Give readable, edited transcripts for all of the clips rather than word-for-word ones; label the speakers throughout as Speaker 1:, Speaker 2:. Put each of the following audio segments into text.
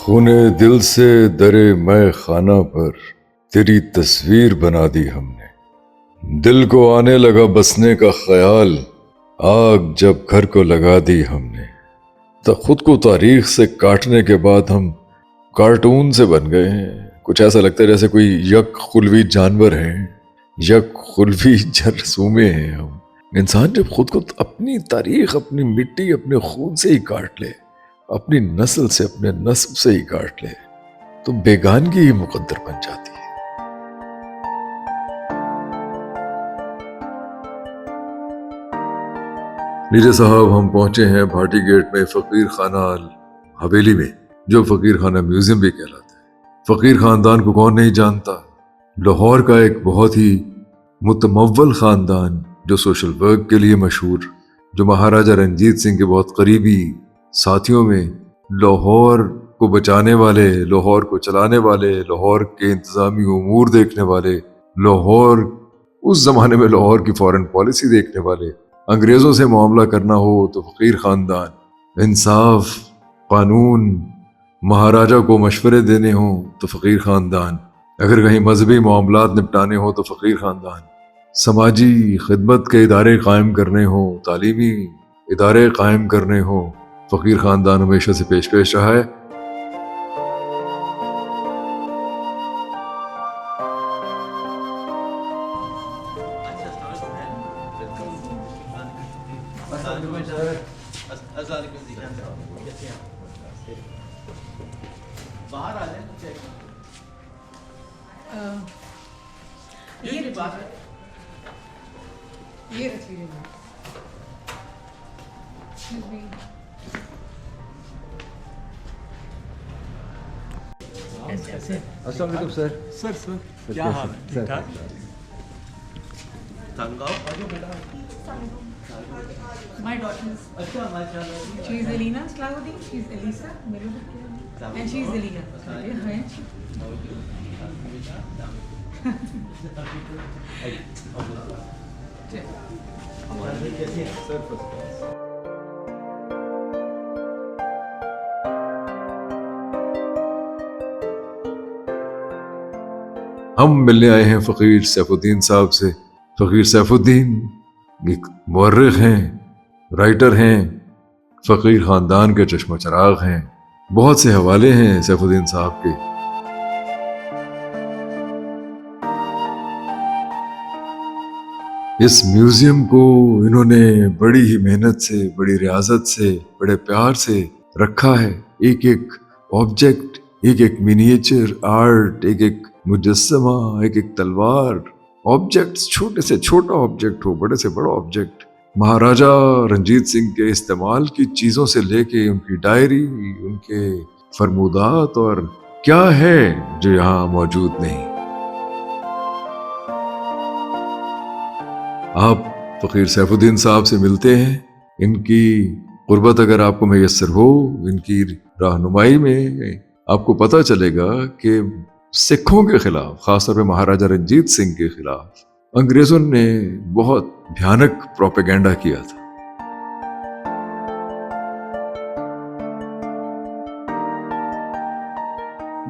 Speaker 1: खूने दिल से दरे मैं खाना पर तेरी तस्वीर बना दी हमने। दिल को आने लगा बसने का ख्याल, आग जब घर को लगा दी हमने। तो खुद को तारीख से काटने के बाद हम कार्टून से बन गए हैं। कुछ ऐसा लगता है जैसे कोई यक खुलवी जानवर है, यक खुलवी जरसूमे हैं हम। इंसान जब खुद को अपनी तारीख, अपनी मिट्टी, अपने खून से ही काट ले, अपनी नस्ल से, अपने नस्ब से ही काट ले, तो बेगानगी ही मुकद्दर बन जाती है। नीचे साहब, हम पहुंचे हैं भाटी गेट में फकीर खाना हवेली में, जो फकीर खाना म्यूजियम भी कहलाता है। फकीर खानदान को कौन नहीं जानता। लाहौर का एक बहुत ही मुतमव्वल खानदान जो सोशल वर्क के लिए मशहूर, जो महाराजा रंजीत सिंह के बहुत करीबी साथियों में, लाहौर को बचाने वाले, लाहौर को चलाने वाले, लाहौर के इंतजामी उमूर देखने वाले, लाहौर उस जमाने में लाहौर की फॉरेन पॉलिसी देखने वाले, अंग्रेजों से मामला करना हो तो फकीर खानदान, इंसाफ, कानून, महाराजा को मशवरे देने हो तो फकीर खानदान, अगर कहीं मजहबी मामलात निपटाने हो तो फकीर खानदान, समाजी खिदमत के इदारे कायम करने हो, तालीमी इदारे कायम करने हो, फकीर खानदान हमेशा से पेश पेश रहा है।
Speaker 2: बाहर आ जाए ये रख लीजिए।
Speaker 3: अस्सलाम वालेकुम सर।
Speaker 2: सर क्या हाल है? ठीक ठाक?
Speaker 4: My daughter is,
Speaker 2: अच्छा माशाल्लाह।
Speaker 4: she is Elena Slahuddin, she is Elisa, and she is Elena. Hi.
Speaker 2: कैसे हैं सर? First class.
Speaker 1: हम मिलने आए हैं फ़कीर सैफुद्दीन साहब से। फ़कीर सैफुद्दीन एक मुअर्रिख हैं, राइटर हैं, फ़कीर ख़ानदान के चश्मा चराग हैं। बहुत से हवाले हैं सैफुद्दीन साहब के। इस म्यूज़ियम को इन्होंने बड़ी ही मेहनत से, बड़ी रियाजत से, बड़े प्यार से रखा है। एक एक ऑब्जेक्ट, एक एक मिनिएचर आर्ट, एक एक मुजस्समा, एक एक तलवार, ऑब्जेक्ट्स, छोटे से छोटा ऑब्जेक्ट हो, बड़े से बड़ा ऑब्जेक्ट, महाराजा रंजीत सिंह के इस्तेमाल की चीजों से लेके उनकी डायरी, उनके फरमूदात, और क्या है जो यहाँ मौजूद नहीं। आप फकीर सैफुद्दीन साहब से मिलते हैं। इनकी कुर्बत अगर आपको मैसर हो, इनकी रहनुमाई में आपको पता चलेगा कि सिखों के खिलाफ, खासतौर पे महाराजा रंजीत सिंह के खिलाफ, अंग्रेजों ने बहुत भयानक प्रोपेगेंडा किया था।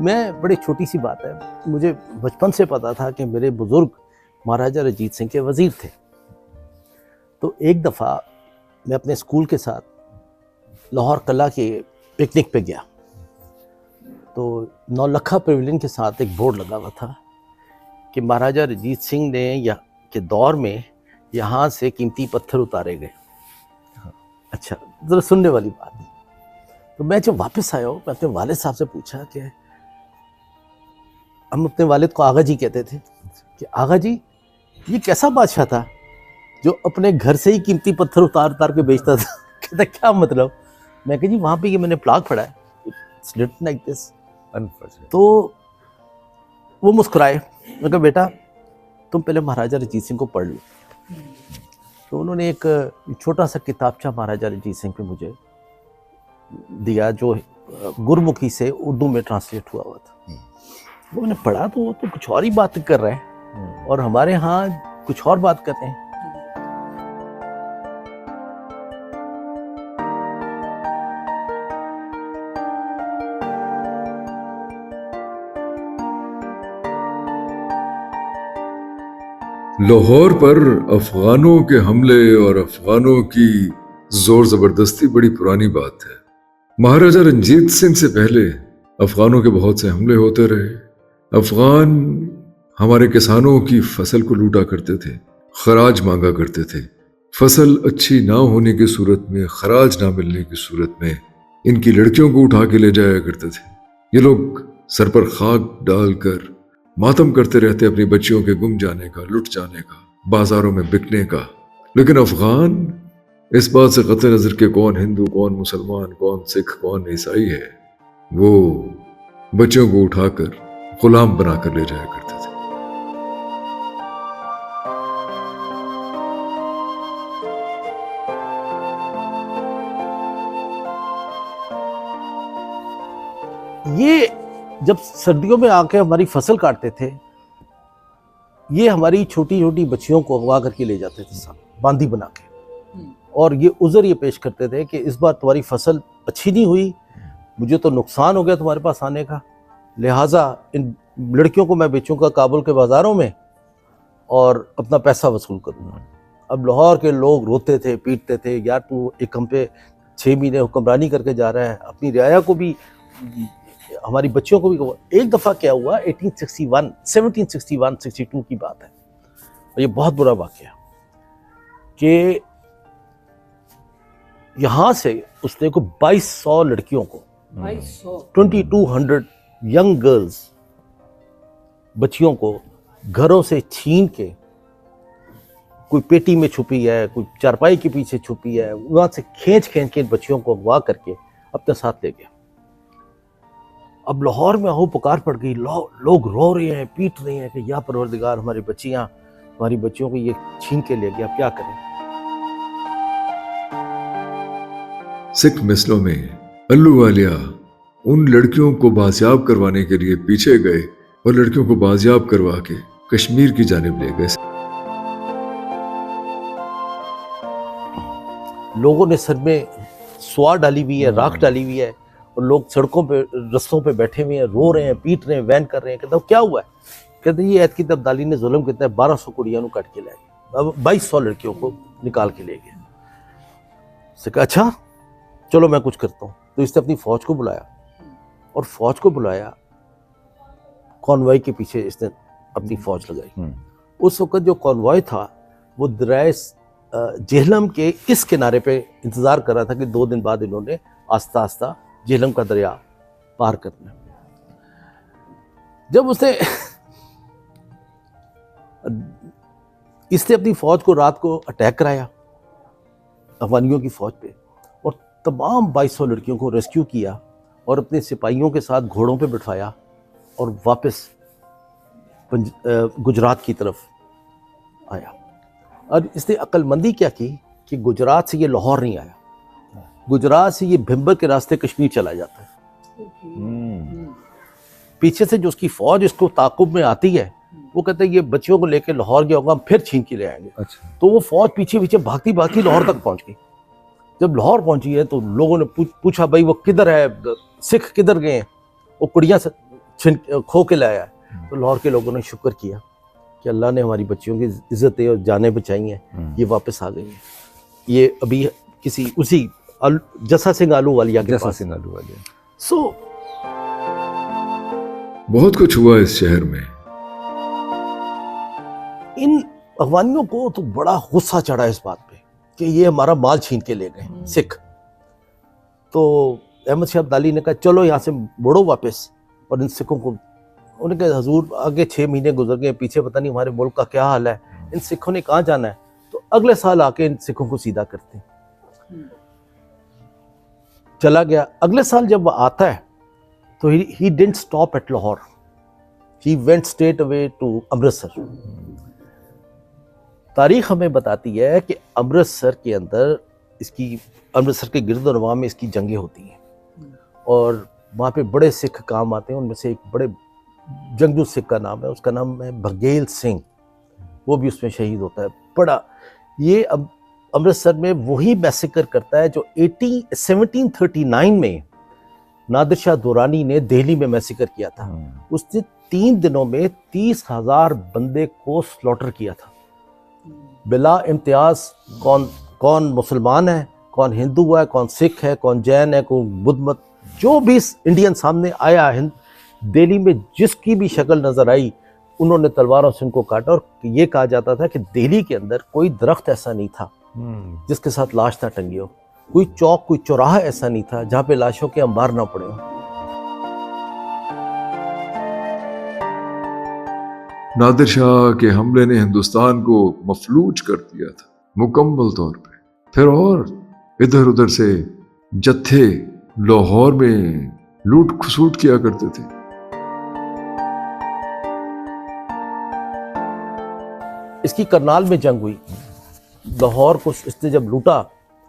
Speaker 3: मैं, बड़ी छोटी सी बात है, मुझे बचपन से पता था कि मेरे बुजुर्ग महाराजा रंजीत सिंह के वजीर थे। तो एक दफ़ा मैं अपने स्कूल के साथ लाहौर कला के पिकनिक पे गया, तो नौलखा पवेलियन के साथ एक बोर्ड लगा हुआ था कि महाराजा रंजीत सिंह ने के दौर में यहाँ से कीमती पत्थर उतारे गए। अच्छा, ज़रा सुनने वाली बात। तो मैं जब वापस आया मैं अपने वालिद साहब से पूछा कि हम अपने वालिद को आगा जी कहते थे, कि आगा जी ये कैसा बादशाह था जो अपने घर से ही कीमती पत्थर उतार उतार के बेचता था? कहता क्या मतलब? मैं कहा जी वहाँ पे ये मैंने प्लाग पढ़ा है, इट्स रिटन लाइक दिस। तो वो मुस्कुराए। मैं कहा बेटा तुम पहले महाराजा रंजीत सिंह को पढ़ लो। तो उन्होंने एक छोटा सा किताबचा महाराजा रंजीत सिंह पे मुझे दिया, जो गुरमुखी से उर्दू में ट्रांसलेट हुआ था। वो मैंने पढ़ा तो वो तो कुछ और ही बात कर रहे हैं और हमारे यहाँ कुछ और बात कर रहे हैं।
Speaker 1: लाहौर पर अफगानों के हमले और अफगानों की जोर जबरदस्ती बड़ी पुरानी बात है। महाराजा रंजीत सिंह से पहले अफगानों के बहुत से हमले होते रहे। अफगान हमारे किसानों की फसल को लूटा करते थे, खराज मांगा करते थे। फसल अच्छी ना होने की सूरत में, खराज ना मिलने की सूरत में इनकी लड़कियों को उठा के ले जाया करते थे। ये लोग सर पर खाक डालकर मातम करते रहते अपनी बच्चियों के गुम जाने का, लुट जाने का, बाजारों में बिकने का। लेकिन अफगान इस बात से कतई नजर के कौन हिंदू, कौन मुसलमान, कौन सिख, कौन ईसाई है, वो बच्चों को उठाकर गुलाम बनाकर ले जाया करते थे।
Speaker 3: ये जब सर्दियों में आके हमारी फसल काटते थे, ये हमारी छोटी छोटी बच्चियों को अगवा करके ले जाते थे साथ, बांदी बना के, और ये उज़र ये पेश करते थे कि इस बार तुम्हारी फसल अच्छी नहीं हुई, मुझे तो नुकसान हो गया तुम्हारे पास आने का, लिहाजा इन लड़कियों को मैं बेचूंगा काबुल के बाज़ारों में और अपना पैसा वसूल करूंगा। अब लाहौर के लोग रोते थे, पीटते थे, यार तू एक हम पे 6 महीने हुक्मरानी करके जा रहा है, अपनी रियाया को भी, हमारी बच्चियों को भी। एक दफ़ा क्या हुआ, 1761-62 की बात है, और ये बहुत बुरा वाक़या कि यहाँ से उसने को 2200 लड़कियों को, 2200 यंग गर्ल्स, बच्चियों को घरों से छीन के, कोई पेटी में छुपी है, कोई चारपाई के पीछे छुपी है, वहां से खींच के बच्चियों को अगवा करके अपने साथ ले गया। अब लाहौर में हो पुकार पड़ गई, लोग रो रहे हैं, पीट रहे हैं कि या परवरदिगार हमारी बच्चियों को ये छीन के ले गया, अब क्या करें।
Speaker 1: सिख मिसलों में अल्लूवालिया उन लड़कियों को बाजियाब करवाने के लिए पीछे गए और लड़कियों को बाजियाब करवा के कश्मीर की जानिब ले गए।
Speaker 3: लोगों ने सर में स्वार डाली हुई है, राख डाली हुई है, और लोग सड़कों पे, रस्तों पे बैठे हुए हैं, रो रहे हैं, पीट रहे हैं, वैन कर रहे हैं। कहते क्या हुआ है? कहते ये ऐत की तब्दाली ने जुल्म किया, 1200 कुड़ियां काट के लाए, अब 2200 लड़कियों को निकाल के ले गए। उसने कहा अच्छा चलो मैं कुछ करता हूँ। तो इसने अपनी फौज को बुलाया, और फौज को बुलाया, कॉन्वॉय के पीछे इसने अपनी फौज लगाई। उस वक्त जो कॉन्वॉय था वो दरिया जेहलम के इस किनारे पे इंतजार कर रहा था कि 2 दिन बाद इन्होंने आस्ता आस्ता जेहलम का दरिया पार करना। जब उसने इसने अपनी फौज को रात को अटैक कराया अफगानियों की फौज पे, और तमाम 2200 लड़कियों को रेस्क्यू किया और अपने सिपाहियों के साथ घोड़ों पे बिठाया और वापस गुजरात की तरफ आया। और इसने अक्लमंदी क्या की कि गुजरात से ये लाहौर नहीं आया, गुजरात से ये भिम्बर के रास्ते कश्मीर चला जाता है। पीछे से जो उसकी फौज इसको ताकुब में आती है, वो कहते हैं ये बच्चियों को लेकर लाहौर गया होगा, हम फिर छीन के ले आएंगे।
Speaker 1: अच्छा।
Speaker 3: तो वो फौज पीछे पीछे भागती भागती लाहौर तक पहुंच गई। जब लाहौर पहुंची है तो लोगों ने पूछा भाई वो किधर है, सिख किधर गए हैं? वो कुड़ियाँ खो के लाया है। तो लाहौर के लोगों ने शुक्र किया कि अल्लाह ने हमारी बच्चियों की इज्जतें और जानें बचाई हैं, ये वापस आ गई हैं। ये अभी किसी उसी जस्सा सिंह आलूवालिया के पास। सो
Speaker 1: बहुत कुछ हुआ इस शहर में।
Speaker 3: इन अफगानियों को तो बड़ा गुस्सा चढ़ा इस बात पे कि ये हमारा माल छीन के ले गए सिख। तो अहमद शाह अब्दाली ने कहा चलो यहाँ से मुड़ो वापस, और इन सिखों को, उन्होंने कहा हजूर आगे 6 महीने गुजर गए, पीछे पता नहीं हमारे मुल्क का क्या हाल है, इन सिखों ने कहाँ जाना है, तो अगले साल आके इन सिखों को सीधा करते हैं। चला गया। अगले साल जब वह आता है तो he didn't stop at Lahore, he went straight away to Amritsar. तारीख हमें बताती है कि अमृतसर के अंदर अमृतसर के गिरदोनवा में इसकी जंगें होती हैं, और वहाँ पे बड़े सिख काम आते हैं। उनमें से एक बड़े जंगजू सिख का नाम है, उसका नाम है बघेल सिंह, वो भी उसमें शहीद होता है। बड़ा ये अब अमृतसर में वही मैसेकर करता है जो 1739 में नादिर शाह दुरानी ने दिल्ली में मैसेकर किया था। उसने 3 दिनों में 30,000 बंदे को स्लॉटर किया था। बिला इम्तियाज कौन कौन मुसलमान है, कौन हिंदू है, कौन सिख है, कौन जैन है, कौन बुद्ध मत, जो भी इंडियन सामने आया है दिल्ली में, जिसकी भी शक्ल नज़र आई उन्होंने तलवारों से उनको काटा। और ये कहा जाता था कि दिल्ली के अंदर कोई दरख्त ऐसा नहीं था जिसके साथ लाश ना टंगी हो, कोई चौक कोई चौराहा ऐसा नहीं था जहाँ पे लाशों के अंबार ना पड़े हो।
Speaker 1: नादिर शाह के हमले ने हिंदुस्तान को मफलूज कर दिया था मुकम्मल तौर पे। फिर और इधर उधर से जत्थे लाहौर में लूट खसूट किया करते थे।
Speaker 3: इसकी करनाल में जंग हुई, लाहौर को इसने जब लूटा,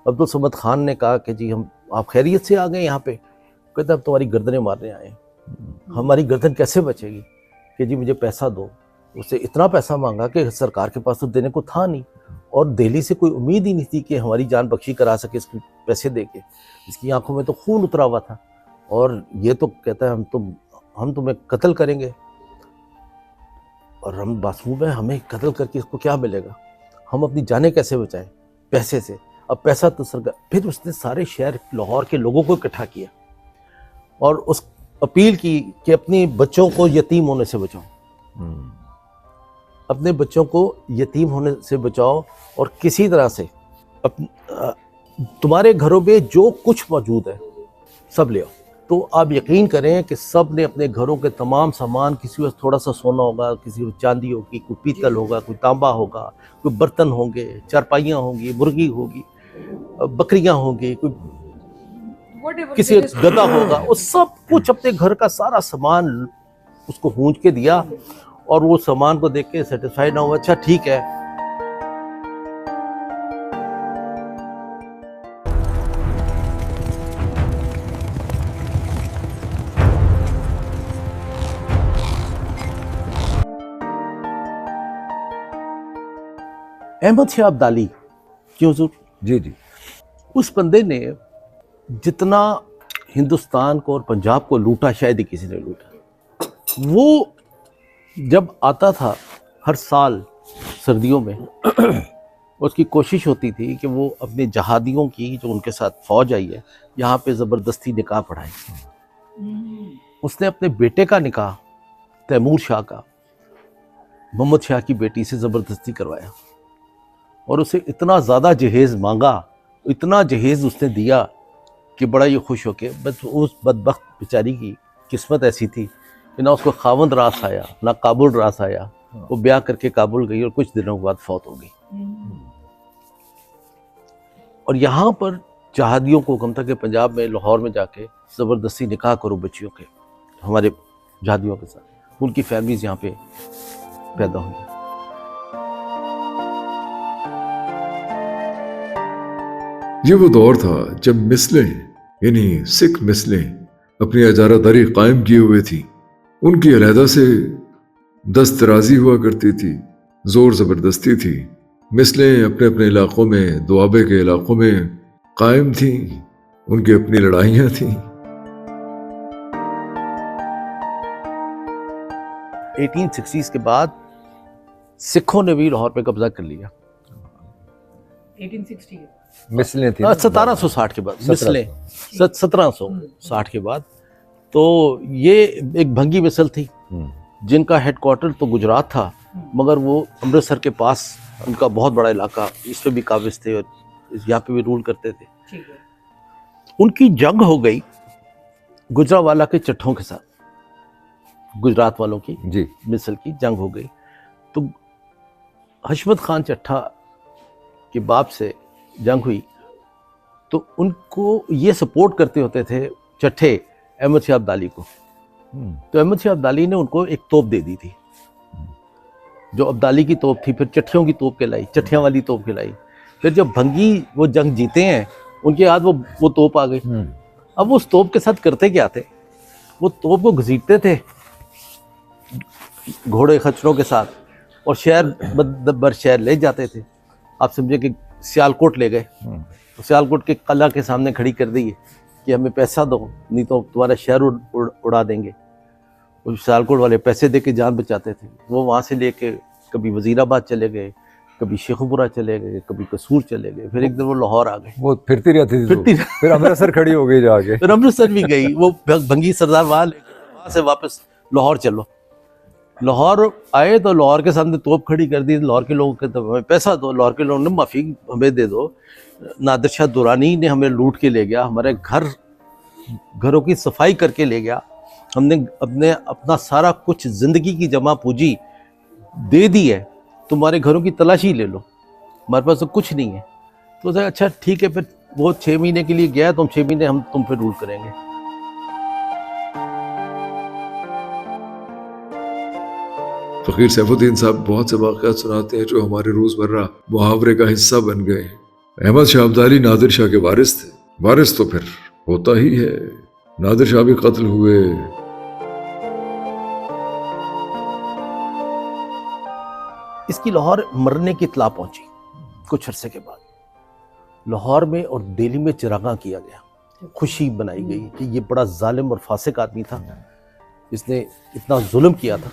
Speaker 3: अब्दुल समद खान ने कहा कि जी हम आप खैरियत से आ गए यहाँ पे? कहते अब तुम्हारी गर्दनें मारने आए। हमारी गर्दन कैसे बचेगी? कि जी मुझे पैसा दो। उससे इतना पैसा मांगा कि सरकार के पास तो देने को था नहीं, और दिल्ली से कोई उम्मीद ही नहीं थी कि हमारी जान बख्शी करा सके इसके पैसे दे के। इसकी आंखों में तो खून उतरा हुआ था, और ये तो कहता है हम तुम्हें कत्ल करेंगे, और हम मासूम है, हमें कत्ल करके इसको क्या मिलेगा? हम अपनी जानें कैसे बचाएं? पैसे से। अब पैसा तो सरकार। फिर उसने सारे शहर लाहौर के लोगों को इकट्ठा किया और उस अपील की कि अपने बच्चों को यतीम होने से बचाओ, अपने बच्चों को यतीम होने से बचाओ, और किसी तरह से तुम्हारे घरों में जो कुछ मौजूद है सब ले आओ। तो आप यकीन करें कि सब ने अपने घरों के तमाम सामान, किसी में थोड़ा सा सोना होगा, किसी में चांदी होगी, कोई पीतल होगा, कोई तांबा होगा, कोई बर्तन होंगे, चारपाइयाँ होंगी, मुर्गी होगी, बकरियाँ होंगी, कोई किसी गधा होगा, वो सब कुछ अपने घर का सारा सामान उसको हूंज के दिया, और वो सामान को देख के सेटिस्फाइड ना हुआ। अच्छा ठीक है। अहमद शाह अब्दाली क्यों हुजूर?
Speaker 5: जी जी।
Speaker 3: उस बंदे ने जितना हिंदुस्तान को और पंजाब को लूटा शायद ही किसी ने लूटा। वो जब आता था हर साल सर्दियों में उसकी कोशिश होती थी कि वो अपने जहादियों की जो उनके साथ फौज आई है यहाँ पे ज़बरदस्ती निकाह पढ़ाए। उसने अपने बेटे का निकाह तैमूर शाह का मोहम्मद शाह की बेटी से ज़बरदस्ती करवाया, और उसे इतना ज़्यादा जहेज़ मांगा, इतना जहेज़ उसने दिया कि बड़ा ये खुश हो के, बस उस बदबख्त बेचारी की किस्मत ऐसी थी कि ना उसको खावंद रास आया ना काबुल रास आया। वो ब्याह करके काबुल गई और कुछ दिनों के बाद फौत हो गई। और यहाँ पर जहादियों को हुक्म था कि पंजाब में लाहौर में जाके ज़बरदस्ती निकाह करो बच्चियों के, हमारे जहादियों के साथ। उनकी फैमिलीज यहाँ पे पैदा हुई।
Speaker 1: ये वो दौर था जब मिसलें यानी सिख मिसलें अपनी अजारादारी कायम किए हुए थी। उनकी अलहदा से दस्तराजी हुआ करती थी, जोर ज़बरदस्ती थी। मिसलें अपने अपने इलाकों में, दुआबे के इलाकों में कायम थी, उनकी अपनी लड़ाइयाँ थीं।
Speaker 3: 1860s के बाद सिखों ने भी लाहौर पे कब्जा कर लिया।
Speaker 4: 1860
Speaker 5: मिसलें थी
Speaker 3: 1760 के बाद, मिसलें 1760 के बाद। तो ये एक भंगी मिसल थी जिनका हेडक्वार्टर तो गुजरात था, मगर वो अमृतसर के पास उनका बहुत बड़ा इलाका, इस पे भी काबिज थे और यहाँ पे भी रूल करते थे।
Speaker 4: ठीक है।
Speaker 3: उनकी जंग हो गई गुजरावाला के चट्ठों के साथ, गुजरात वालों की
Speaker 5: जी।
Speaker 3: मिसल की जंग हो गई। तो हशमत खान चट्ठा के बाप से जंग हुई, तो उनको ये सपोर्ट करते होते थे चट्ठे अहमद शाह अब्दाली को। तो अहमद शाह अब्दाली ने उनको एक तोप दे दी थी, जो अब्दाली की तोप थी, फिर चट्ठियों की तोप कहलाई, चट्ठियाँ वाली तोप कहलाई। फिर जब भंगी वो जंग जीते हैं, उनके हाथ वो तोप आ गई। अब वो उस तोप के साथ करते क्या थे, वो तोप को घसीटते थे घोड़े खच्चरों के साथ, और शहर बदबर शहर ले जाते थे। आप समझे कि सियालकोट ले गए, तो सियालकोट के किला के सामने खड़ी कर दी कि हमें पैसा दो, नहीं तो तुम्हारा शहर उड़ा देंगे। वो सियालकोट वाले पैसे दे के जान बचाते थे। वो वहाँ से लेके कभी वजीराबाद चले गए, कभी शेखुपुरा चले गए, कभी कसूर चले गए, फिर एक दिन वो लाहौर आ गए,
Speaker 5: वो फिरती रहती थी तो।
Speaker 3: फिरती
Speaker 5: फिर अमृतसर खड़ी हो गई जाके।
Speaker 3: फिर अमृतसर भी गई, वो भंगी सरदार वहाँ से वापस लाहौर चलो। लाहौर आए तो लाहौर के सामने तोप खड़ी कर दी, लाहौर के लोगों के तो हमें पैसा दो, लाहौर के लोगों ने माफ़ी हमें दे दो। नादिर शाह दुरानी ने हमें लूट के ले गया, हमारे घरों की सफाई करके ले गया, हमने अपना सारा कुछ ज़िंदगी की जमा पूंजी दे दी है, तुम्हारे घरों की तलाशी ले लो, हमारे पास तो कुछ नहीं है। तो उसने अच्छा ठीक है, फिर वो 6 महीने के लिए गया, तुम 6 महीने हम तुम पे रूल करेंगे।
Speaker 1: फ़कीर सैफुद्दीन साहब बहुत से वाक़यात सुनाते हैं जो हमारे रोज़मर्रा मुहावरे का हिस्सा बन गए। अहमद शाह अब्दाली नादिर शाह के वारिस थे, वारिस तो फिर होता ही है। नादिर शाह भी कत्ल हुए।
Speaker 3: इसकी लाहौर मरने की इत्तला पहुंची कुछ अरसे के बाद। लाहौर में और दिल्ली में चिरागा किया गया, खुशी बनाई गई कि ये बड़ा जालिम और फासिक आदमी था, इसने इतना जुल्म किया था।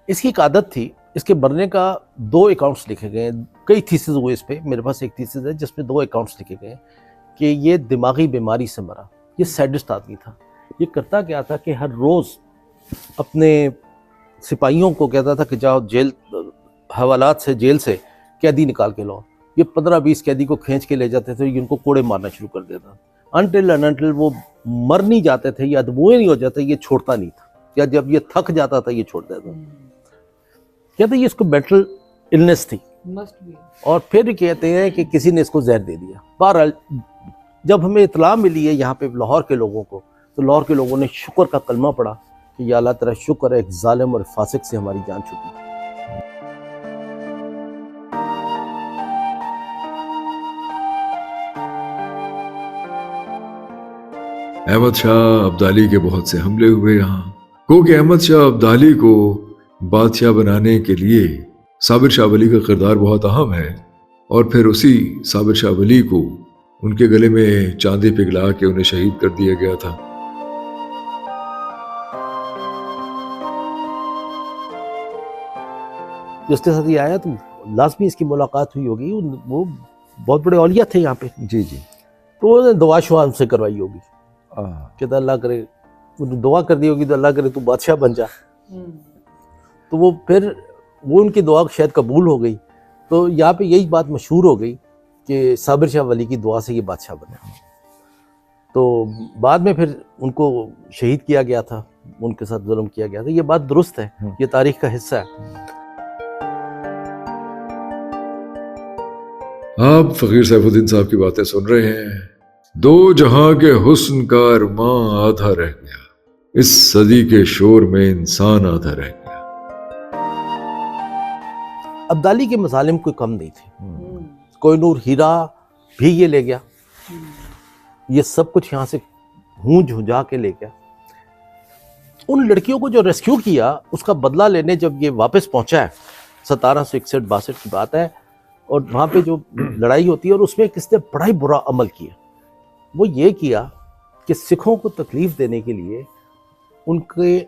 Speaker 3: इसकी एक आदत थी, इसके मरने का 2 अकाउंट्स लिखे गए हैं, कई थीसिस हुए इस पे, मेरे पास एक थीसिस है जिसमें 2 अकाउंट्स लिखे गए हैं कि ये दिमागी बीमारी से मरा। ये सैडिस्ट आदमी था। ये करता क्या था कि हर रोज़ अपने सिपाहियों को कहता था कि जाओ जेल, हवालात से, जेल से कैदी निकाल के लाओ। ये 15-20 कैदी को खींच के ले जाते थे, ये उनको कोड़े मारना शुरू कर देता। अनटिल वो मर नहीं जाते थे या अदमुए नहीं हो जाते, ये छोड़ता नहीं था, या जब ये थक जाता था ये छोड़ देता। कहते ये इसको मेंटल इलनेस थी।
Speaker 4: Must be.
Speaker 3: और फिर कहते हैं कि किसी ने इसको जहर दे दिया। बहरहाल जब हमें इतला मिली है यहाँ पे लाहौर के लोगों को, तो लाहौर के लोगों ने शुक्र का कलमा पढ़ा कि या अल्लाह तेरा शुक्र है, एक जालिम और फासिक से हमारी जान छूटी।
Speaker 1: अहमद शाह अब्दाली के बहुत से हमले हुए यहाँ, क्योंकि अहमद शाह अब्दाली को बादशाह बनाने के लिए साबिर शाह वली का किरदार बहुत अहम है। और फिर उसी साबिर शाह वली को उनके गले में चांदी पिघला के उन्हें शहीद कर दिया गया था।
Speaker 3: जिसके साथ ये आया तो लाजमी इसकी मुलाकात हुई होगी, वो बहुत बड़े औलिया थे यहाँ पे,
Speaker 5: जी जी।
Speaker 3: तो उन्होंने दुआ शुआ हमसे करवाई होगी,
Speaker 5: आ,
Speaker 3: कहता अल्लाह करे, उन्होंने दुआ कर दी होगी तो अल्लाह करे तू बादशाह बन जा। तो वो फिर वो उनकी दुआ शायद कबूल हो गई। तो यहाँ पे यही बात मशहूर हो गई कि साबिर शाह वली की दुआ से ये बादशाह बने। तो बाद में फिर उनको शहीद किया गया था, उनके साथ जुल्म किया गया था। ये बात दुरुस्त है, ये तारीख का हिस्सा है।
Speaker 1: आप फ़कीर सैफुद्दीन साहब की बातें सुन रहे हैं। 2 जहां के हुस्न का अरमां आधा रह गया, इस सदी के शोर में इंसान आधा रह गया।
Speaker 3: अब्दाली के मसालिम कोई कम नहीं थे। कोहिनूर हीरा भी ये ले गया, ये सब कुछ यहाँ से हूंज हुंजा के ले गया। उन लड़कियों को जो रेस्क्यू किया उसका बदला लेने जब ये वापस पहुंचा है, 1761-62 की बात है, और वहाँ पे जो लड़ाई होती है और उसमें किसने बड़ा ही बुरा अमल किया। वो ये किया कि सिखों को तकलीफ देने के लिए उनके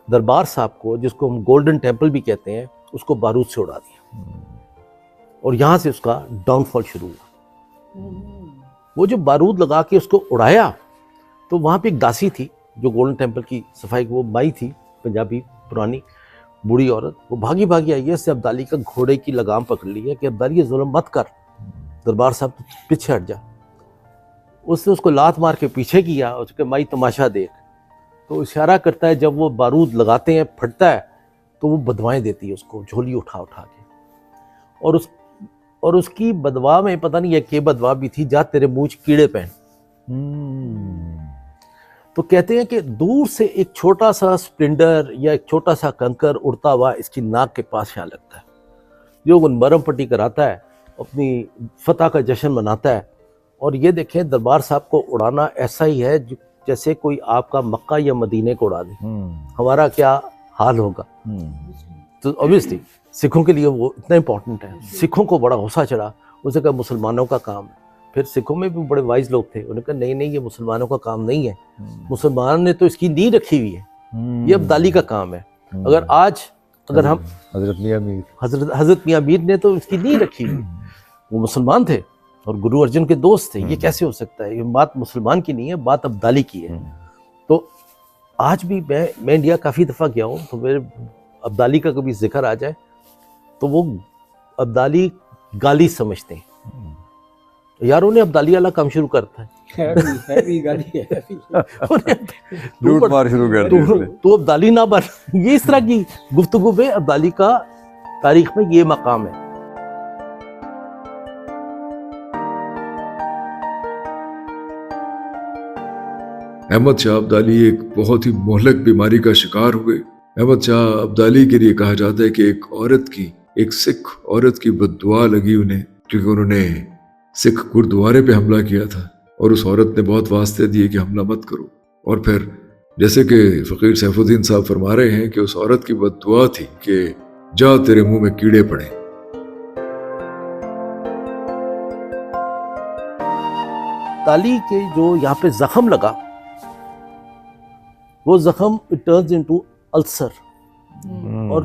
Speaker 3: दरबार साहब को, जिसको हम गोल्डन टेम्पल भी कहते हैं, उसको बारूद से उड़ा दिया, और यहाँ से उसका डाउनफॉल शुरू हुआ। वो जो बारूद लगा के उसको उड़ाया, तो वहाँ पे एक दासी थी जो गोल्डन टेम्पल की सफाई, वो माई थी, पंजाबी पुरानी बूढ़ी औरत। वो भागी भागी आई है, इससे अब्दाली का घोड़े की लगाम पकड़ ली है कि अब्दाली ये जुल्म मत कर, दरबार साहब पीछे हट जा। उसने उसको लात मार के पीछे किया, उसके माई तमाशा देख। तो इशारा करता है, जब वो बारूद लगाते हैं फटता है तो वो बदवाएं देती है उसको, झोली उठा उठा के। और उसकी बदवा में पता नहीं है कि बदवा भी थी, जा तेरे मुंह कीड़े पहन। तो कहते हैं कि दूर से एक छोटा सा स्प्लेंडर या एक छोटा सा कंकर उड़ता हुआ इसकी नाक के पास यहाँ लगता है, जो मरहम पट्टी कराता है, अपनी फतह का जश्न मनाता है। और ये देखें, दरबार साहब को उड़ाना ऐसा ही है जैसे कोई आपका मक्का या मदीने को उड़ा दे। हमारा क्या हाल होगा। तो ऑब्वियसली सिखों के लिए वो इतना इंपॉर्टेंट है। सिखों को बड़ा गुस्सा चढ़ा, उसे कहा मुसलमानों का काम है। फिर सिखों में भी बड़े वाइज लोग थे, उन्होंने कहा नहीं नहीं, ये मुसलमानों का काम नहीं है, मुसलमान ने तो इसकी नींव रखी हुई है, ये अब्दाली का काम है। अगर आज अगर हम
Speaker 5: हजरत मियां मीर,
Speaker 3: हजरत मियां मीर ने तो इसकी नहीं रखी, वो मुसलमान थे और गुरु अर्जुन के दोस्त थे, ये कैसे हो सकता है? ये बात मुसलमान की नहीं है, बात अब्दाली की है। तो आज भी मैं इंडिया काफ़ी दफ़ा गया हूँ, तो मेरे अब्दाली का कभी जिक्र आ जाए तो वो अब्दाली गाली समझते हैं, यार उन्हें अब्दाली वाला काम शुरू करता है,
Speaker 2: हैवी गाली है।
Speaker 5: लूट मार शुरू कर दी उसने।
Speaker 3: तो अब्दाली ना बन, ये इस तरह की गुफ्तगू में अब्दाली का तारीख में ये मकाम है।
Speaker 1: अहमद शाह अब्दाली एक बहुत ही मोहलक बीमारी का शिकार हुए। अहमद शाह अब्दाली के लिए कहा जाता है कि एक सिख औरत की बद्दुआ लगी उन्हें, क्योंकि उन्होंने सिख गुरुद्वारे पे हमला किया था और उस औरत ने बहुत वास्ते दिए कि हमला मत करो। और फिर जैसे कि फ़कीर सैफुद्दीन साहब फरमा रहे हैं कि उस औरत की बद्दुआ थी कि जा तेरे मुंह में कीड़े पड़े।
Speaker 3: ताली के जो यहाँ पे जख्म लगा, वो जख्म इट टर्न्स इनटू अल्सर, और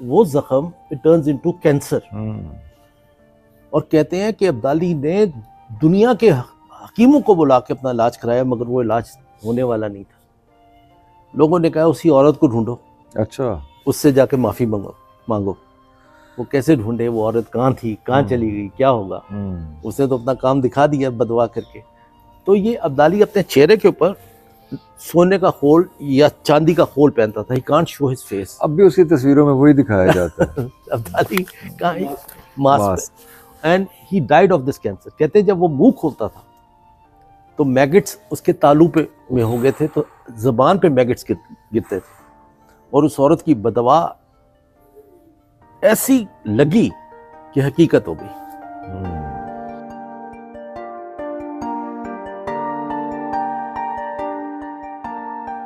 Speaker 3: वो जख्म इट टर्न्स इनटू कैंसर। और कहते हैं कि अब्दाली ने दुनिया के हकीमों को बुला के अपना इलाज कराया, मगर वो इलाज होने वाला नहीं था। लोगों ने कहा उसी औरत को ढूंढो,
Speaker 5: अच्छा,
Speaker 3: उससे जाके माफ़ी मांगो। वो कैसे ढूंढे? वो औरत कहाँ थी, कहाँ चली गई, क्या होगा? उसने तो अपना काम दिखा दिया बदवा करके। तो ये अब्दाली अपने चेहरे के ऊपर सोने का खोल या चांदी का खोल पहनता था। He can't show his face.
Speaker 5: अब भी उसकी तस्वीरों में वही दिखाया जाता है।
Speaker 3: अब्दाली का mask, and he died of this cancer. कहते हैं जब वो मुंह खोलता था तो मैगेट्स उसके तालू पे में हो गए थे, तो जबान पे मैगेट्स गिरते थे, और उस औरत की बदवा ऐसी लगी कि हकीकत हो गई।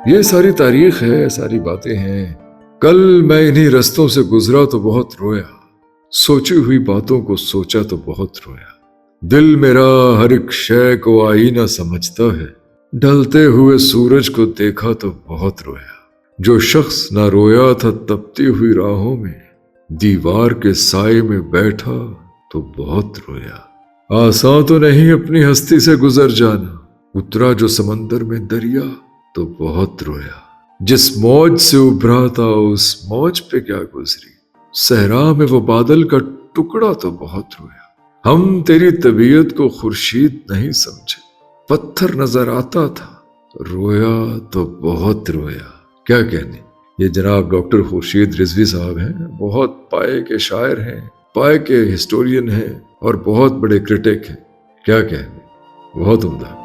Speaker 1: ये सारी तारीख है, सारी बातें हैं। कल मैं इन्हीं रस्तों से गुजरा तो बहुत रोया, सोची हुई बातों को सोचा तो बहुत रोया। दिल मेरा हर एक शय को आईना समझता है, ढलते हुए सूरज को देखा तो बहुत रोया। जो शख्स ना रोया था तपती हुई राहों में, दीवार के साए में बैठा तो बहुत रोया। आसान तो नहीं अपनी हस्ती से गुजर जाना, उतरा जो समंदर में दरिया तो बहुत रोया। जिस मौज से उभरा था उस मौज पे क्या गुजरी, सहरा में वो बादल का टुकड़ा तो बहुत रोया। हम तेरी तबीयत को खुर्शीद नहीं समझे, पत्थर नजर आता था, रोया तो बहुत रोया। क्या कहने, ये जनाब डॉक्टर खुर्शीद रिजवी साहब हैं, बहुत पाए के शायर हैं, पाए के हिस्टोरियन हैं और बहुत बड़े क्रिटिक हैं। क्या कहने, बहुत उम्दा।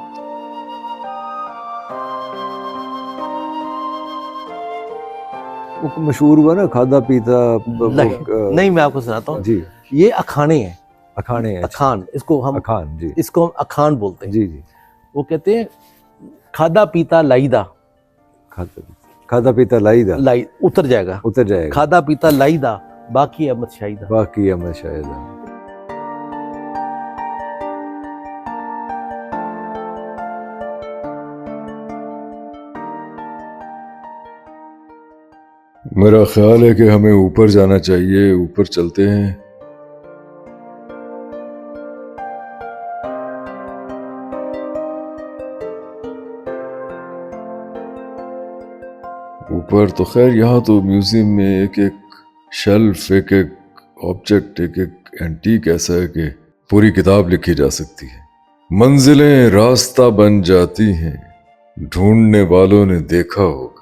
Speaker 5: वो मशहूर हुआ ना खादा पीता।
Speaker 3: नहीं मैं आपको सुनाता हूँ
Speaker 5: जी।
Speaker 3: ये अखाने हैं,
Speaker 5: अखाने हैं।
Speaker 3: अखान, इसको हम
Speaker 5: अखान, जी,
Speaker 3: इसको हम अखान बोलते हैं।
Speaker 5: जी जी।
Speaker 3: वो कहते हैं खादा पीता लाईदा,
Speaker 5: खादा पीता लाईदा,
Speaker 3: लाई उतर जाएगा,
Speaker 5: उतर जाएगा।
Speaker 3: खादा पीता लाईदा, बाकी अहमद शाहिदा,
Speaker 5: बाकी अहमद शाहिदा।
Speaker 1: मेरा ख्याल है कि हमें ऊपर जाना चाहिए, ऊपर चलते हैं। ऊपर तो खैर यहाँ तो म्यूजियम में एक एक शेल्फ, एक एक ऑब्जेक्ट, एक एक एंटीक ऐसा है कि पूरी किताब लिखी जा सकती है। मंजिलें रास्ता बन जाती हैं, ढूंढने वालों ने देखा होगा।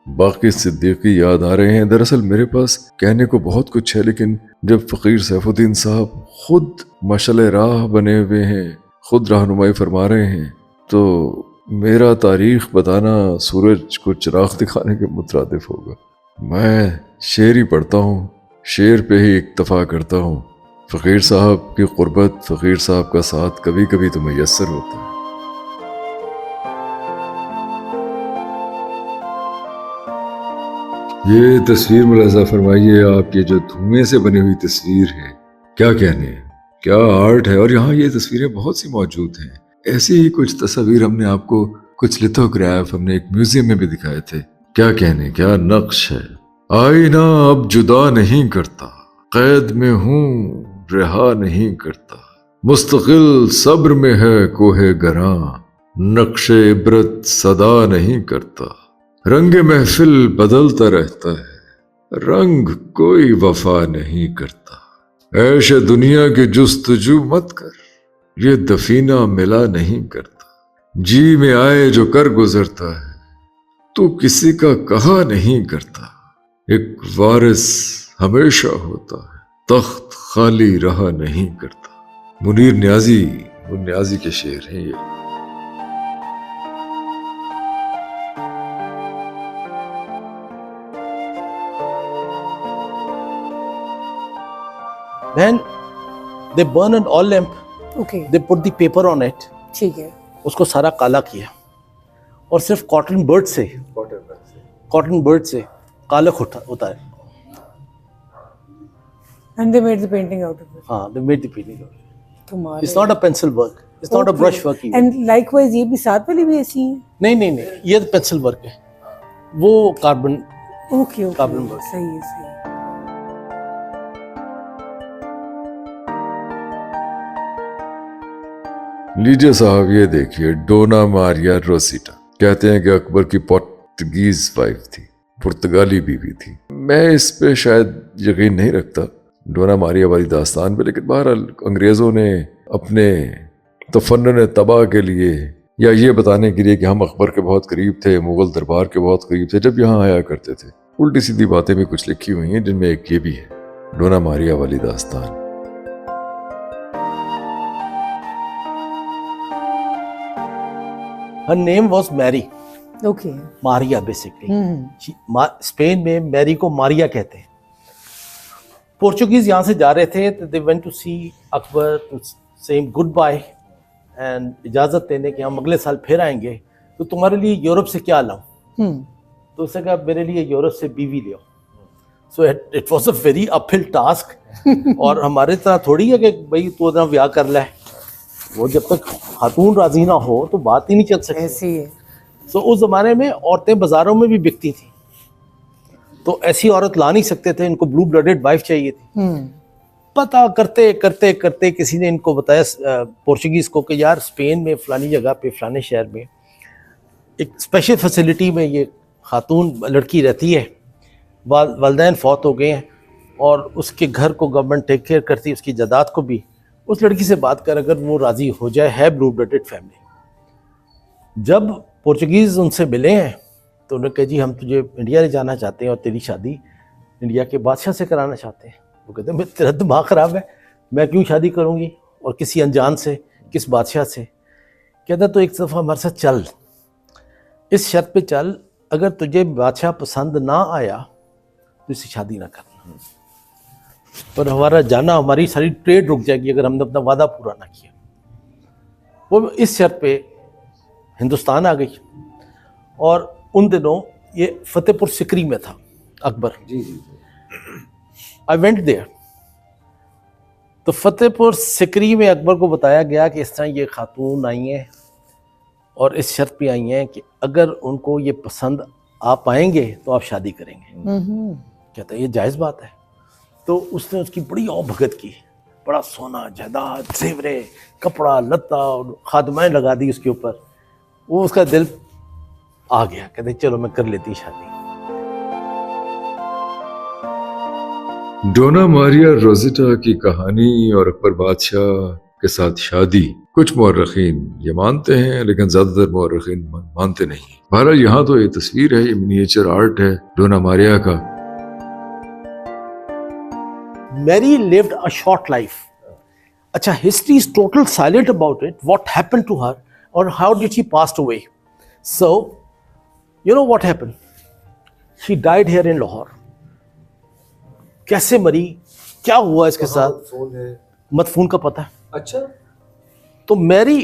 Speaker 1: बाकी सिद्दीकी याद आ रहे हैं। दरअसल मेरे पास कहने को बहुत कुछ है, लेकिन जब फ़कीर सैफुद्दीन साहब खुद मशअले राह बने हुए हैं, खुद रहनुमाई फरमा रहे हैं, तो मेरा तारीख बताना सूरज को चिराग दिखाने के मुतरादिफ होगा। मैं शेर ही पढ़ता हूँ, शेर पे ही इक्तफा करता हूँ। फ़कीर साहब की क़ुर्बत, फ़कीर साहब का साथ कभी कभी तो मैसर होता है। ये तस्वीर मुलाजा फरमाइए आप, ये जो धुएं से बनी हुई तस्वीर है, क्या कहने, क्या आर्ट है। और यहाँ ये तस्वीरें बहुत सी मौजूद हैं। ऐसी ही कुछ तस्वीर हमने आपको, कुछ लिथोग्राफ हमने एक म्यूजियम में भी दिखाए थे। क्या कहने, क्या नक्श है। आईना अब जुदा नहीं करता, कैद में हूँ रिहा नहीं करता। मुस्तकिल सब्र में है कोहे गरा, नक्शे इबरत सदा नहीं करता। रंग महफिल बदलता रहता है, रंग कोई वफा नहीं करता। ऐशे दुनिया की जुस्तजू मत कर, ये दफीना मिला नहीं करता। जी में आए जो कर गुजरता है, तू किसी का कहा नहीं करता। एक वारिस हमेशा होता है, तख्त खाली रहा नहीं करता। मुनीर न्याजी के शेर हैं ये।
Speaker 3: Then they burn an oil lamp,
Speaker 6: okay
Speaker 3: they put the paper on it,
Speaker 6: ठीक है
Speaker 3: उसको सारा काला किया और सिर्फ कॉटन बर्ड से कालक होता है।
Speaker 6: And they made the painting out of it
Speaker 3: हाँ, they made the painting.
Speaker 6: तुम्हारे
Speaker 3: It's not a pencil work, it's not a brush work even.
Speaker 6: And likewise ये भी साथ वाली भी ऐसी है
Speaker 3: नहीं, ये तो पेंसिल वर्क है, वो carbon
Speaker 6: okay okay
Speaker 3: Carbon work.
Speaker 6: सही है
Speaker 1: लीजिए साहब, ये देखिए, डोना मारिया रोसिटा। कहते हैं कि अकबर की पोर्तुगीज वाइफ थी, पुर्तगाली बीवी थी। मैं इस पे शायद यकीन नहीं रखता, डोना मारिया वाली दास्तान पे, लेकिन बहरहाल अंग्रेज़ों ने अपने तफन्नुन तबाह के लिए या ये बताने के लिए कि हम अकबर के बहुत करीब थे, मुगल दरबार के बहुत करीब थे, जब यहाँ आया करते थे, उल्टी सीधी बातें भी कुछ लिखी हुई हैं, जिनमें एक ये भी है, डोना मारिया वाली दास्तान।
Speaker 3: Her name was Mary,
Speaker 6: okay
Speaker 3: Maria basically. Spain में मैरी को मारिया कहते हैं। पोर्चुगीज यहाँ से जा रहे थे तो they went to see Akbar to say him goodbye and इजाज़त देने कि हम अगले साल फिर आएंगे, तो तुम्हारे लिए यूरोप से क्या लाऊं? तो उसने कहा मेरे लिए यूरोप से बीवी ले आओ। So it was a very uphill task. और हमारे तरह थोड़ी है कि भाई तू ना ब्याह कर ले, वो जब तक खातून राजी ना हो तो बात ही नहीं चल सकती।
Speaker 6: ऐसी है
Speaker 3: सो उस जमाने में औरतें बाजारों में भी बिकती थी, तो ऐसी औरत ला नहीं सकते थे, इनको ब्लू ब्लडेड वाइफ चाहिए थी। पता करते करते करते किसी ने इनको बताया पोर्चुगीज को कि यार स्पेन में फलानी जगह पे फलाने शहर में एक स्पेशल फैसिलिटी में ये खातून लड़की रहती है, वालदैन फौत हो गए हैं और उसके घर को गवर्नमेंट टेक केयर करती है, उसकी जायदाद को भी। उस लड़की से बात कर, अगर वो राजी हो जाए, है ब्लू ब्लडेड फैमिली। जब पोर्चुगीज़ उनसे मिले हैं तो उन्होंने कहा जी हम तुझे इंडिया ले जाना चाहते हैं और तेरी शादी इंडिया के बादशाह से कराना चाहते हैं। वो कहते हैं तेरा दिमाग ख़राब है, मैं क्यों शादी करूँगी और किसी अनजान से, किस बादशाह से? कहता तो एक दफ़ा हमारे साथ चल, इस शर्त पे चल, अगर तुझे बादशाह पसंद ना आया तो इससे शादी ना करना, पर हमारा जाना, हमारी सारी ट्रेड रुक जाएगी अगर हमने अपना वादा पूरा ना किया। वो इस शर्त पे हिंदुस्तान आ गई और उन दिनों ये फतेहपुर सिकरी में था अकबर। I went there. तो फतेहपुर सिकरी में अकबर को बताया गया कि इस तरह ये खातून आई हैं और इस शर्त पे आई हैं कि अगर उनको ये पसंद आ पाएंगे तो आप शादी करेंगे। कहता है ये जायज़ बात है। तो उसने उसकी बड़ी भगत की, बड़ा सोना जायदाद जेवरे कपड़ा लत्ता और खादमाएँ लगा दी उसके ऊपर। वो उसका दिल आ गया, कहते चलो मैं कर लेती शादी।
Speaker 1: डोना मारिया रोजिटा की कहानी और अकबर बादशाह के साथ शादी कुछ मौरखीन ये मानते हैं, लेकिन ज्यादातर मौरखीन मानते नहीं। बहरहाल यहाँ तो ये तस्वीर है, ये मिनिएचर आर्ट है डोना मारिया का।
Speaker 3: Mary lived a short life. अच्छा, history is total silent about it. What happened to her or how did she passed away? So, you know what happened? She died here in Lahore. कैसे मरी, क्या हुआ इसके साथ, मदफून का पता है।
Speaker 2: अच्छा,
Speaker 3: तो मैरी,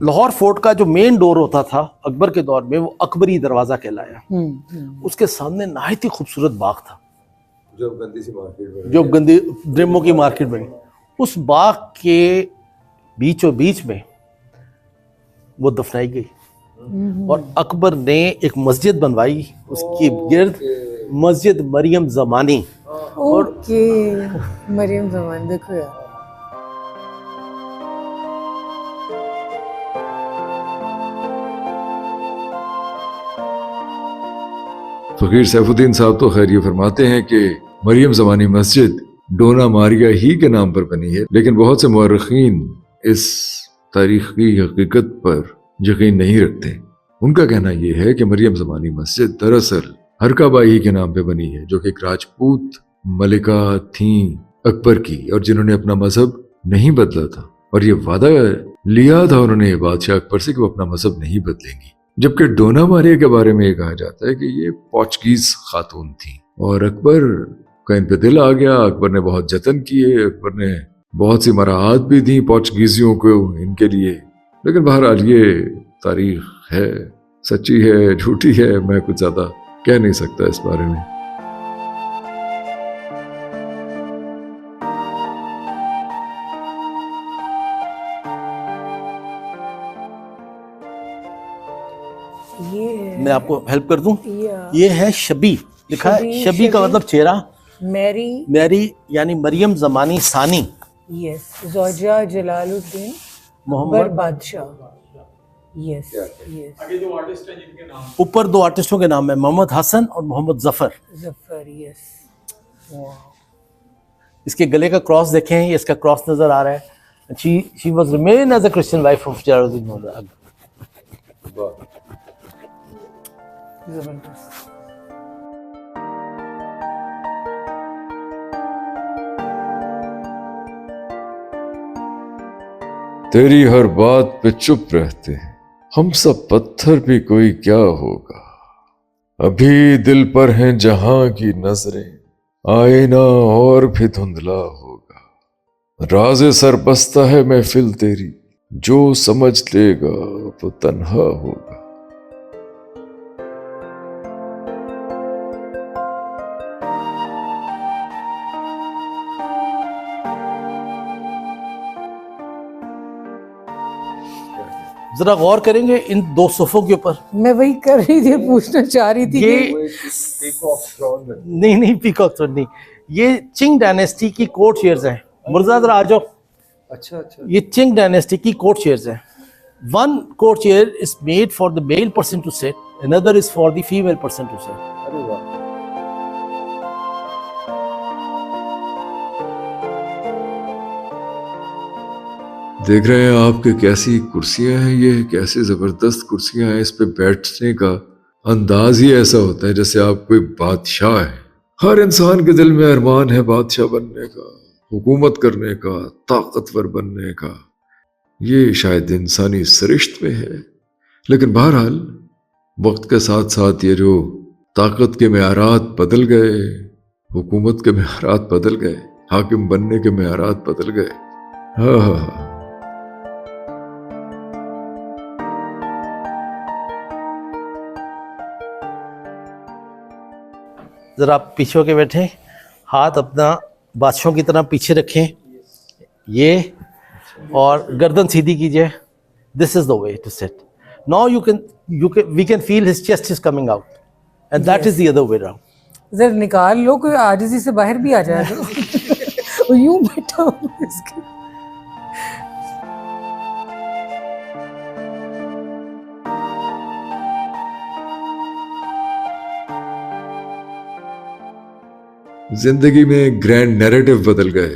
Speaker 3: लाहौर फोर्ट का जो मेन डोर होता था अकबर के दौर में, वो अकबरी दरवाजा कहलाया। उसके सामने नहायत ही खूबसूरत बाग था,
Speaker 5: जो गंदी सी मार्केट में,
Speaker 3: जो गंदी ड्रीमों की मार्केट बनी। उस बाग के बीचों बीच में वो दफनाई गई। और अकबर ने एक मस्जिद बनवाई, उसके गिर्द मस्जिद मरियम ज़मानी।
Speaker 6: ओके, मरियम जमान देखो यार।
Speaker 1: फकीर सैफुद्दीन साहब तो खैर ये फरमाते हैं कि मरियम ज़मानी मस्जिद डोना मारिया ही के नाम पर बनी है, लेकिन बहुत से मुअर्रिखीन इस तारीखी हकीकत पर यकीन नहीं रखते। उनका कहना यह है कि मरियम ज़मानी मस्जिद दरअसल हरका बाई के नाम पे बनी है, जो कि एक राजपूत मलिका थी अकबर की, और जिन्होंने अपना मजहब नहीं बदला था, और ये वादा लिया था उन्होंने बादशाह अकबर से कि वो अपना मजहब नहीं बदलेंगी। जबकि डोना मारिया के बारे में ये कहा जाता है कि ये पोर्चुगीज खातून थी और अकबर का इन पे दिल आ गया। अकबर ने बहुत जतन किए, अकबर ने बहुत सी मराहत भी दी पोर्चुगीजियों को इनके लिए, लेकिन बहरहाल ये तारीख है, सच्ची है झूठी है, मैं कुछ ज्यादा कह नहीं सकता इस बारे में।
Speaker 6: ये
Speaker 3: मैं आपको हेल्प कर दूं।
Speaker 6: ये
Speaker 3: ये है शबी, लिखा है
Speaker 6: शबी,
Speaker 3: शबी का
Speaker 6: शबी।
Speaker 3: मतलब चेहरा,
Speaker 6: मैरी,
Speaker 3: मैरी यानी मरियम ज़मानी सानी
Speaker 6: यस, ज़ौजा जलालुद्दीन
Speaker 3: मोहम्मद।
Speaker 6: बादशाह, यस यस,
Speaker 3: ऊपर दो आर्टिस्टों के नाम है, मोहम्मद हसन और मोहम्मद जफर।
Speaker 6: जफर, यस।
Speaker 3: इसके गले का क्रॉस देखें, ये इसका क्रॉस नजर आ रहा है। She was remain as a Christian wife of Jalaluddin Mohammad.
Speaker 6: जबरदस्त।
Speaker 1: तेरी हर बात पे चुप रहते हैं हम सब पत्थर भी, कोई क्या होगा। अभी दिल पर हैं जहां की नजरें, आईना और भी धुंधला होगा। राज़े सर बस्ता है महफिल तेरी, जो समझ लेगा वो तन्हा होगा।
Speaker 3: जरा गौर करेंगे इन दो सोफों के ऊपर।
Speaker 6: मैं वही कर रही थी, पूछना चाह रही थी
Speaker 3: ये
Speaker 6: कि
Speaker 3: नहीं पीकॉक थ्रोन नहीं, ये चिंग डायनेस्टी की कोर्ट चेयर्स हैं। मुर्जा जरा आ जाओ।
Speaker 5: अच्छा अच्छा,
Speaker 3: ये चिंग डायनेस्टी की कोर्ट चेयर्स हैं। One court chair is made for the male person to sit, another is for the female person to sit.
Speaker 5: अरे वाह,
Speaker 1: देख रहे हैं आप कि कैसी कुर्सियां हैं, ये कैसी जबरदस्त कुर्सियां हैं। इस पे बैठने का अंदाज ही ऐसा होता है जैसे आप कोई बादशाह है। हर इंसान के दिल में अरमान है बादशाह बनने का, हुकूमत करने का, ताकतवर बनने का। ये शायद इंसानी सरिश्त में है, लेकिन बहरहाल वक्त के साथ साथ ये जो ताकत के मेयारात बदल गए, हुकूमत के मेयारात बदल गए, हाकिम बनने के मेयारात बदल गए। हाँ,
Speaker 3: जरा आप पीछे होके बैठे, हाथ अपना बादशाहों की तरह पीछे रखें, ये, और गर्दन सीधी कीजिए। This is the way to sit. Now you can we can feel his chest is coming out and that is the other way round.
Speaker 6: जरा निकाल लो, कोई आजिज़ी से बाहर भी आ जाए तो। वो यूं बैठा हुआ है इसके।
Speaker 1: जिंदगी में ग्रैंड नैरेटिव बदल गए।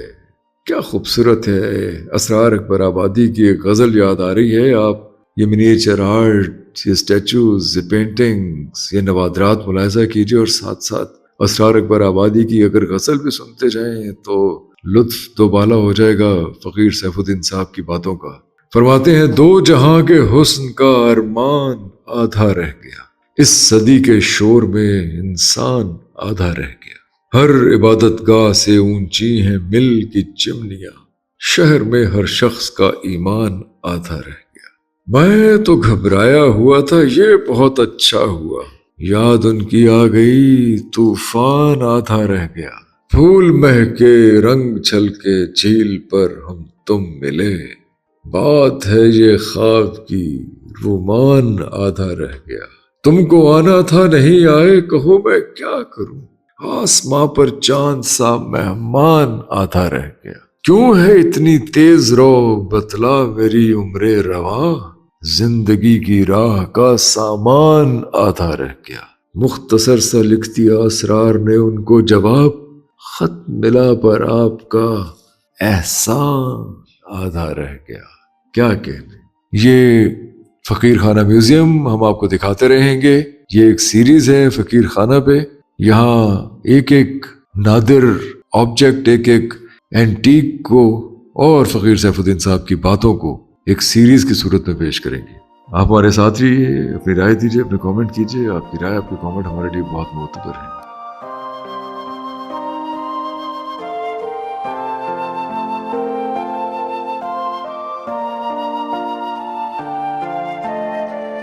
Speaker 1: क्या खूबसूरत है। असरार अकबर आबादी की एक गजल याद आ रही है। आप ये मिनिएचर आर्ट, ये स्टैचूज, ये पेंटिंग्स, ये नवादरात मुलाहिजा कीजिए और साथ साथ असरार अकबर आबादी की अगर गजल भी सुनते जाएं तो लुत्फ दोबाला हो जाएगा फकीर सैफुद्दीन साहब की बातों का। फरमाते हैं, दो जहां के हुस्न का अरमान आधा रह गया, इस सदी के शोर में इंसान आधा रह गया। हर इबादत गाह से ऊंची हैं मिल की चिमनियां, शहर में हर शख्स का ईमान आधा रह गया। मैं तो घबराया हुआ था, ये बहुत अच्छा हुआ, याद उनकी आ गई, तूफान आधा रह गया। फूल महके रंग छलके झील पर हम तुम मिले, बात है ये ख्वाब की, वो मान आधा रह गया। तुमको आना था नहीं आए, कहो मैं क्या करूं। आसमां पर चांद सा मेहमान आधा रह गया। क्यों है इतनी तेज रो, बतला मेरी उम्रे रवा। जिंदगी की राह का सामान आधा रह गया। मुख्तसर सा लिख दिया असरार ने उनको जवाब। खत मिला पर आपका एहसान आधा रह गया। क्या कहने। ये फकीर खाना म्यूजियम हम आपको दिखाते रहेंगे। ये एक सीरीज है फकीर खाना पे। यहाँ एक एक नादिर ऑब्जेक्ट, एक एक एंटीक को और फकीर सैफुद्दीन साहब की बातों को एक सीरीज की सूरत में पेश करेंगे। आप हमारे साथ रहिए, अपनी राय दीजिए, अपने कमेंट कीजिए। आपकी राय, आपके कमेंट हमारे लिए बहुत मोतबर है।